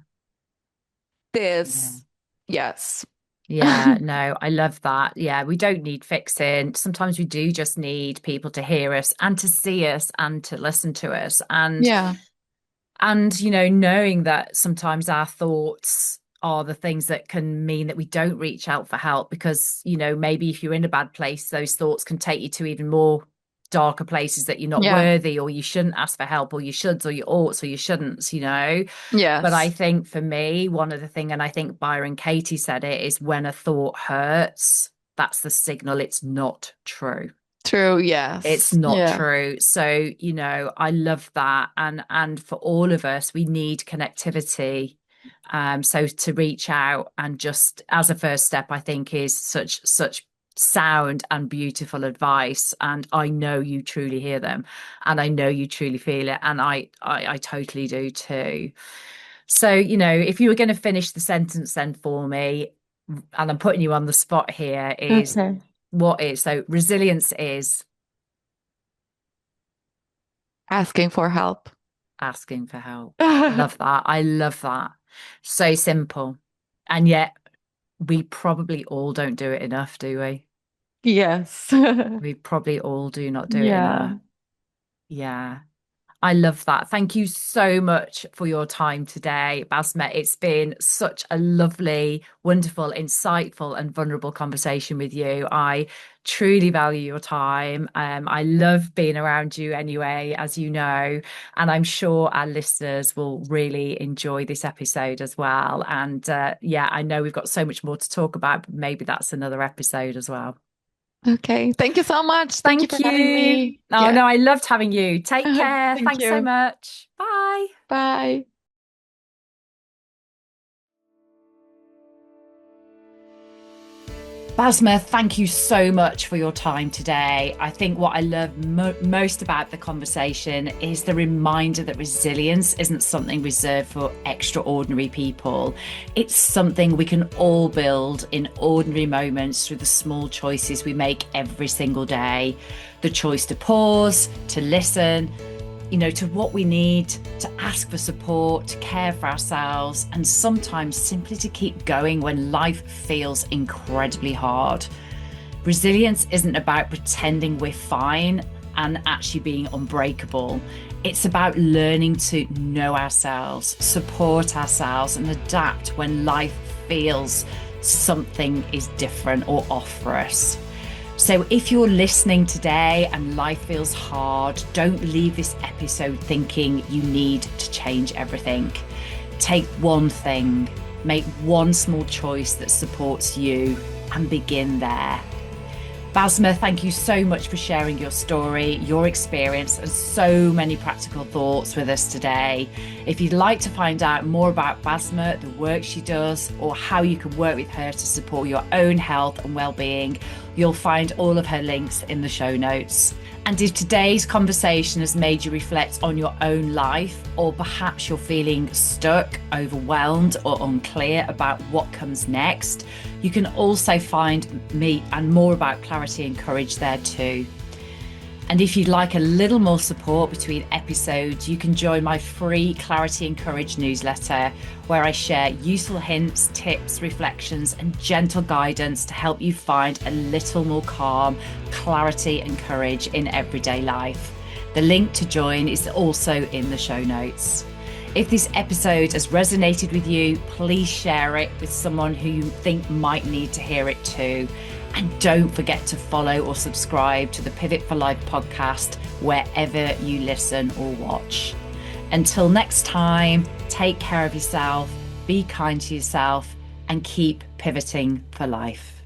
this, yes. Yeah, no, I love that. Yeah, we don't need fixing. Sometimes we do just need people to hear us and to see us and to listen to us. Yeah. And knowing that sometimes our thoughts are the things that can mean that we don't reach out for help because, maybe if you're in a bad place, those thoughts can take you to even more darker places that you're not Yeah. worthy or you shouldn't ask for help or you shoulds or you oughts or you shouldn'ts. But I Yes. think for me, one of the thing, and I think Byron Katie said it, is when a thought hurts, that's the signal it's not true. True. It's Yes. not Yeah. true. So, I love that. And for all of us, we need connectivity. So to reach out and just as a first step, I think is such sound and beautiful advice. And I know you truly hear them and I know you truly feel it. And I totally do too. So, if you were going to finish the sentence then for me, and I'm putting you on the spot here, is Okay. what is so resilience is Asking for help. asking for help. Love that. I love that. So simple. And yet we probably all don't do it enough, do we? Yes. We probably all do not do it enough. Yeah. Yeah. I love that. Thank you so much for your time today, Basma. It's been such a lovely, wonderful, insightful, and vulnerable conversation with you. I truly value your time. I love being around you anyway, as you know, and I'm sure our listeners will really enjoy this episode as well. And yeah, I know we've got so much more to talk about, but maybe that's another episode as well. Okay. Thank you so much. Thank you for Thank having you. me. Oh, Yeah. no, I loved having you. Take care. Thank Thanks so you. much. Bye. Bye. Basma, thank you so much for your time today. I think what I love most about the conversation is the reminder that resilience isn't something reserved for extraordinary people. It's something we can all build in ordinary moments through the small choices we make every single day. The choice to pause, to listen, to what we need, to ask for support, to care for ourselves, and sometimes simply to keep going when life feels incredibly hard. Resilience isn't about pretending we're fine and actually being unbreakable. It's about learning to know ourselves, support ourselves, and adapt when life feels something is different or off for us. So if you're listening today and life feels hard, don't leave this episode thinking you need to change everything. Take one thing, make one small choice that supports you, and begin there. Basma, thank you so much for sharing your story, your experience, and so many practical thoughts with us today. If you'd like to find out more about Basma, the work she does, or how you can work with her to support your own health and well-being, you'll find all of her links in the show notes. And if today's conversation has made you reflect on your own life, or perhaps you're feeling stuck, overwhelmed, or unclear about what comes next, you can also find me and more about clarity and courage there too. And if you'd like a little more support between episodes, you can join my free Clarity and Courage newsletter, where I share useful hints, tips, reflections, and gentle guidance to help you find a little more calm, clarity, and courage in everyday life. The link to join is also in the show notes. If this episode has resonated with you, please share it with someone who you think might need to hear it too. And don't forget to follow or subscribe to the Pivot for Life podcast wherever you listen or watch. Until next time, take care of yourself, be kind to yourself, and keep pivoting for life.